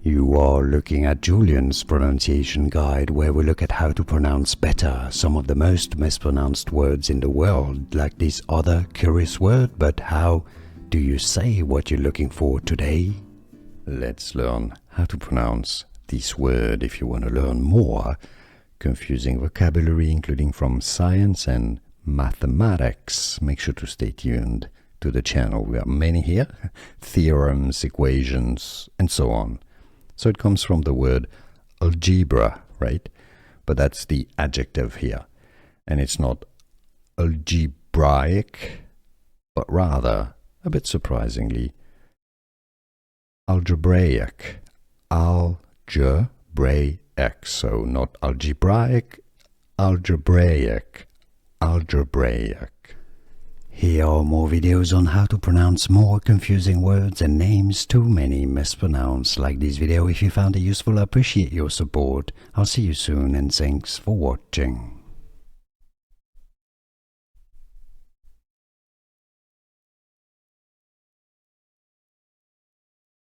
You are looking at Julian's pronunciation guide, where we look at how to pronounce better some of the most mispronounced words in the world, like this other curious word. But how do you say what you're looking for today? Let's learn how to pronounce this word. If you want to learn more confusing vocabulary, including from science and mathematics, make sure to stay tuned to the channel. We have many here, theorems, equations, and so on. So it comes from the word algebra, right? But that's the adjective here. And it's not algebraic, but rather, a bit surprisingly, algebraic. Algebraic. So not algebraic, algebraic. Algebraic. Here are more videos on how to pronounce more confusing words and names too many mispronounced. Like this video if you found it useful. I appreciate your support. I'll see you soon and thanks for watching.